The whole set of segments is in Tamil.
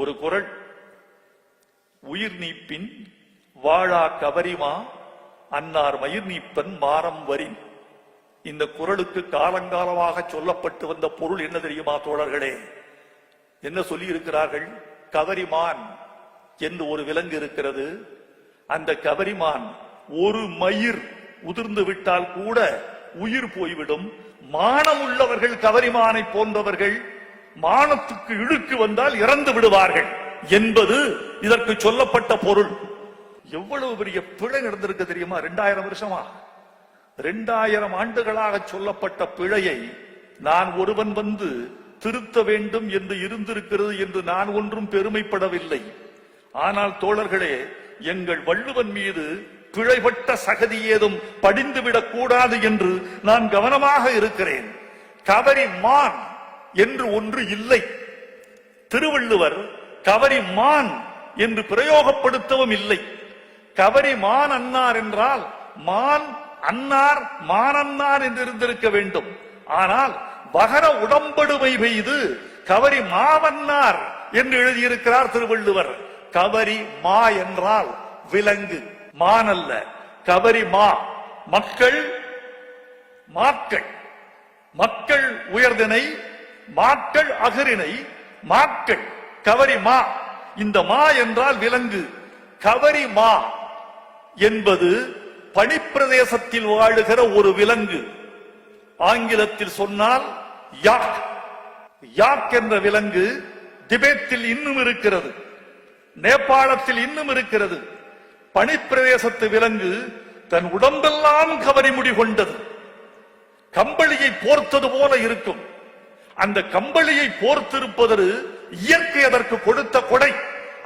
ஒரு குறள், உயிர் நீப்பின் வாழா கவரிமா அன்னார் மயிர் நீப்பன் மாறம் வரின். இந்த குறளுக்கு காலங்காலமாக சொல்லப்பட்டு வந்த பொருள் என்ன தெரியுமா தோழர்களே? என்ன சொல்லி இருக்கிறார்கள்? கவரிமான் என்று ஒரு விலங்கு இருக்கிறது. அந்த கவரிமான் ஒரு மயிர் உதிர்ந்து விட்டால் கூட உயிர் போய்விடும். மானம் உள்ளவர்கள் கவரிமானை போன்றவர்கள் மானத்துக்கு இழுக்கு வந்தால் இறந்து விடுவார்கள் என்பது இதற்கு சொல்லப்பட்ட பொருள். எவ்வளவு பெரிய பிழை நடந்திருக்கு தெரியுமா? 2000 வருஷமா, 2000 ஆண்டுகளாக சொல்லப்பட்ட பிழையை நான் ஒருவன் வந்து திருத்த வேண்டும் என்று இருந்திருக்கிறது என்று நான் ஒன்றும் பெருமைப்படவில்லை. ஆனால் தோழர்களே, எங்கள் வள்ளுவன் மீது பிழைப்பட்ட சகதி ஏதும் படிந்துவிடக் கூடாது என்று நான் கவனமாக இருக்கிறேன். கவரி மான் என்று ஒன்று இல்லை. திருவள்ளுவர் கவரி மான் என்று பிரயோகப்படுத்தவும் இல்லை. கவரி மான் அன்னார் என்றால் மான் அன்னார் மானன்னார் என்று இருந்திருக்க வேண்டும். ஆனால் வகர உடம்படுமை பெய்து கவரி மாவன்னார் என்று எழுதியிருக்கிறார் திருவள்ளுவர். கவரி மா என்றால் விலங்கு, மான் அல்ல. கவரி மா மக்கள், மாக்கள், மக்கள் உயர்தினை, மாக்கள் அகரினை, மாக்கள் கவரி மா. இந்த மா என்றால் விலங்கு. கவரி மா என்பது பனிப்பிரதேசத்தில் வாழுகிற ஒரு விலங்கு. ஆங்கிலத்தில் சொன்னால் யாக். யாக் என்ற விலங்கு திபெத்தில் இன்னும் இருக்கிறது, நேபாளத்தில் இன்னும் இருக்கிறது. பனிப்பிரதேசத்து விலங்கு தன் உடம்பெல்லாம் கவரி முடி கொண்டது, கம்பளியை போர்த்தது போல இருக்கும். அந்த கம்பளியை போர்த்திருப்பது இயற்கை அதற்கு கொடுத்த கொடை.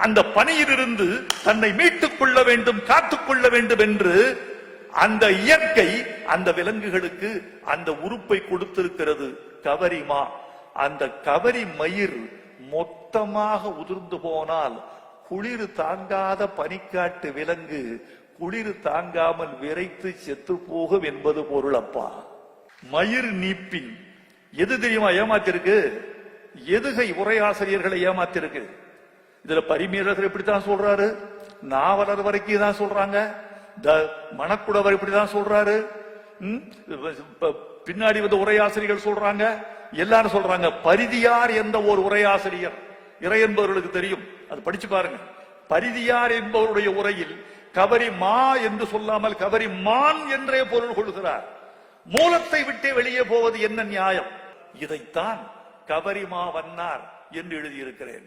அந்த பனியிலிருந்து தன்னை மீட்டுக் கொள்ள வேண்டும், காத்துக்கொள்ள வேண்டும் என்று அந்த இயற்கை அந்த விலங்குகளுக்கு அந்த உறுப்பை கொடுத்திருக்கிறது. கவரிமா. அந்த கவரி மயிர் மொத்தமாக உதிர்ந்து போனால் குளிர் தாங்காத பனிக்காட்டு விலங்கு குளிர் தாங்காமல் விரைத்து செத்து போகும் என்பது பொருள். அப்பா, மயிர் நீப்பின் எது தெரியுமா ஏமாத்திருக்கு? எதுகை உரையாசிரியர்களை ஏமாத்திருக்கு. இதுல பரிமேலகர் இப்படித்தான் சொல்றாரு, நாவலர் வரைக்கும் தான் சொல்றாங்க, மணக்குடவர் இப்படிதான் சொல்றாரு, பின்னாடி வந்து உரையாசிரியர்கள் சொல்றாங்க, எல்லாரும் சொல்றாங்க. பரிதியார் என்ற ஒரு உரையாசிரியர், இறை என்பவர்களுக்கு தெரியும், அது படிச்சு பாருங்க. பரிதியார் என்பவருடைய உரையில் கவரி மா என்று சொல்லாமல் கவரி மான் என்றே பொருள் கொள்கிறார். மூலத்தை விட்டே வெளியே போவது என்ன நியாயம்? இதைத்தான் கவரி மா வன்னார் என்று எழுதியிருக்கிறேன்.